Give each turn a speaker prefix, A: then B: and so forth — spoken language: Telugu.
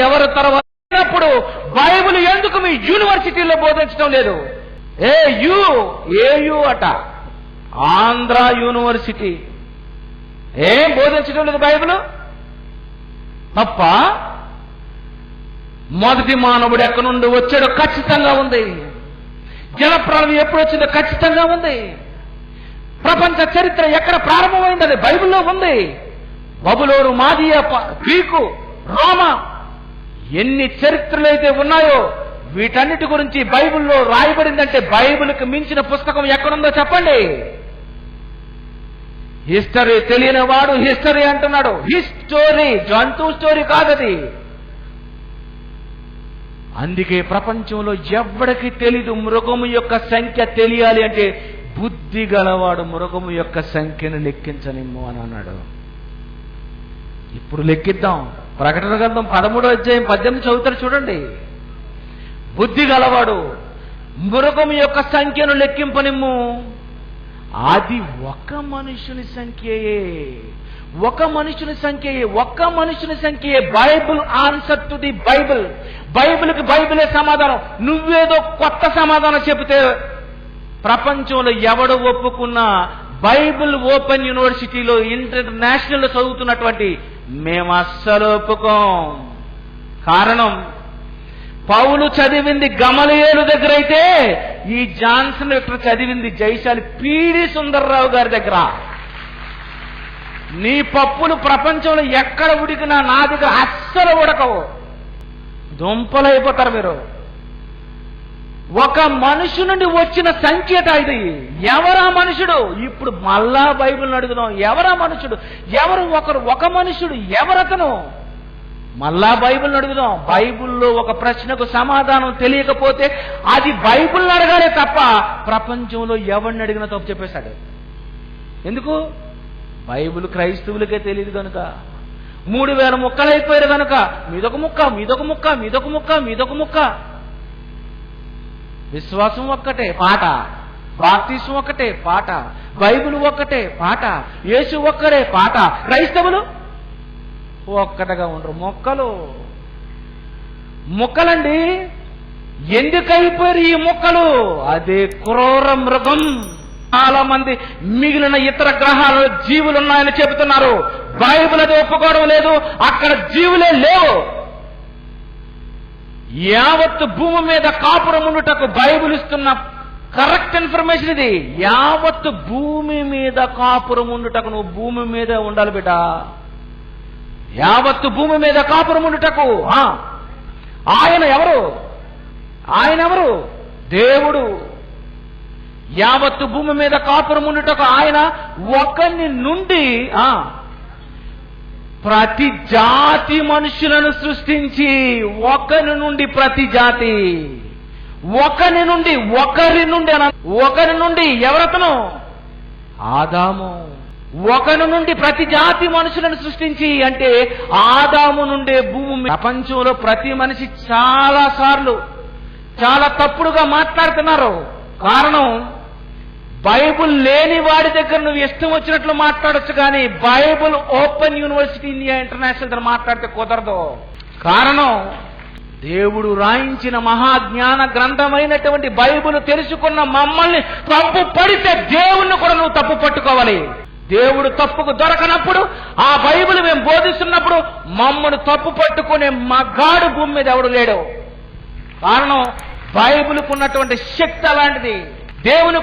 A: ఎవరు తర్వాత బైబిల్ ఎందుకు మీ యూనివర్సిటీలో బోధించడం లేదు? ఏయు అట, ఆంధ్ర యూనివర్సిటీ ఏం బోధించడం లేదు బైబిల్? తప్ప మొదటి మానవుడు ఎక్కడి నుండి వచ్చాడో ఖచ్చితంగా ఉంది. జలప్రళయం ఎప్పుడు వచ్చిందో ఖచ్చితంగా ఉంది. ప్రపంచ చరిత్ర ఎక్కడ ప్రారంభమైంది అది బైబిల్లో ఉంది. బబులోను, మాదియా, గ్రీకు, రోమా, ఎన్ని చరిత్రలు అయితే ఉన్నాయో వీటన్నిటి గురించి బైబిల్లో రాయబడిందంటే బైబిల్కి మించిన పుస్తకం ఎక్కడుందో చెప్పండి. హిస్టరీ తెలియని వాడు హిస్టరీ అంటున్నాడు. హిస్టరీ జంతు స్టోరీ కాదది. అందుకే ప్రపంచంలో ఎవ్వడికి తెలీదు మృగము యొక్క సంఖ్య తెలియాలి అంటే బుద్ధి గలవాడు మృగము యొక్క సంఖ్యను లెక్కించనిమ్ము అని అన్నాడు. ఇప్పుడు లెక్కిద్దాం. ప్రకటన గ్రంథం 13వ అధ్యాయం 18 చదువుతారు చూడండి. బుద్ధి గలవాడు మృగము యొక్క సంఖ్యను లెక్కింపనిమ్ము. అది ఒక మనుషుని సంఖ్యయే. ఒక్క మనుషుని సంఖ్యయే. Bible answer to the Bible. బైబిల్కి బైబిలే సమాధానం. నువ్వేదో కొత్త సమాధానం చెబితే ప్రపంచంలో ఎవడు ఒప్పుకున్నా బైబిల్ ఓపెన్ యూనివర్సిటీలో ఇంటర్నేషనల్ చదువుతున్నటువంటి మేము అస్సలు ఒప్పుకోం. కారణం, పౌలు చదివింది గమలియేలు దగ్గర అయితే ఈ జాన్సన్ విక్టర్ చదివింది జైశాలి పీడి సుందర్రావు గారి దగ్గర. నీ పప్పులు ప్రపంచంలో ఎక్కడ ఉడికినా నా దగ్గర అస్సలు ఉడకవు, దుంపలైపోతారు మీరు. ఒక మనుషు నుండి వచ్చిన సంఖ్యట ఇది. ఎవరా మనుషుడు? ఇప్పుడు మళ్ళా బైబిల్ని అడుగుదాం. ఎవరా మనుషుడు? ఒక మనుషుడు ఎవరతను? మళ్ళా బైబిల్ని అడుగుదాం. బైబిల్లో ఒక ప్రశ్నకు సమాధానం తెలియకపోతే అది బైబిల్ని అడగాలే తప్ప ప్రపంచంలో ఎవరిని అడిగినా తప్పు చెప్పేశాడు. ఎందుకు? బైబిల్ క్రైస్తవులకే తెలియదు కనుక. 3000 ముక్కలైపోయారు కనుక మీదొక ముక్క. విశ్వాసం ఒక్కటే పాట, బాప్తిసం ఒక్కటే పాట, బైబిల్ ఒక్కటే పాట, యేసు ఒక్కరే పాట. క్రైస్తవులు ఒక్కటగా ఉండరు. ముక్కలండి. ఎందుకైపోయారు ఈ ముక్కలు? అదే క్రూర మృగం. చాలా మంది మిగిలిన ఇతర గ్రహాలలో జీవులున్నాయని చెబుతున్నారు. బైబిల్ అది ఒప్పుకోవడం లేదు. అక్కడ జీవులే లేవు. యావత్తు భూమి మీద కాపురం ఉండుటకు బైబిల్ ఇస్తున్న కరెక్ట్ ఇన్ఫర్మేషన్ ఇది. యావత్తు భూమి మీద కాపురం ఉండుటకు నువ్వు భూమి మీద ఉండాలి బిడ్డ. యావత్తు భూమి మీద కాపురం ఉండుటకు ఆయన ఎవరు? దేవుడు. యావత్తు భూమి మీద కాపురం ఉండుటకు ఆయన ఒకని నుండి ప్రతి జాతి మనుషులను సృష్టించి, ఒకరి నుండి ప్రతి జాతి, ఒకరి నుండి ఎవరతను? ఆదాము. ఒకరి నుండి ప్రతి జాతి మనుషులను సృష్టించి అంటే ఆదాము నుండే భూమి. ప్రపంచంలో ప్రతి మనిషి చాలా తప్పుడుగా మాట్లాడుతున్నారు. కారణం, బైబుల్ లేని వాడి దగ్గర నువ్వు ఇష్టం వచ్చినట్లు మాట్లాడొచ్చు, కానీ Bible open university India international దగ్గర మాట్లాడితే కుదరదు. కారణం, దేవుడు రాయించిన మహాజ్ఞాన గ్రంథమైనటువంటి బైబుల్ తెలుసుకున్న మమ్మల్ని తప్పు పడితే దేవుణ్ణి కూడా నువ్వు తప్పు పట్టుకోవాలి. దేవుడు తప్పుకు దొరకనప్పుడు, ఆ బైబిల్ మేము బోధిస్తున్నప్పుడు మమ్మల్ని తప్పు పట్టుకునే మగాడు భూమి మీద ఎవడు లేడు. కారణం, బైబిల్కు ఉన్నటువంటి శక్తి అలాంటిది. దేవుని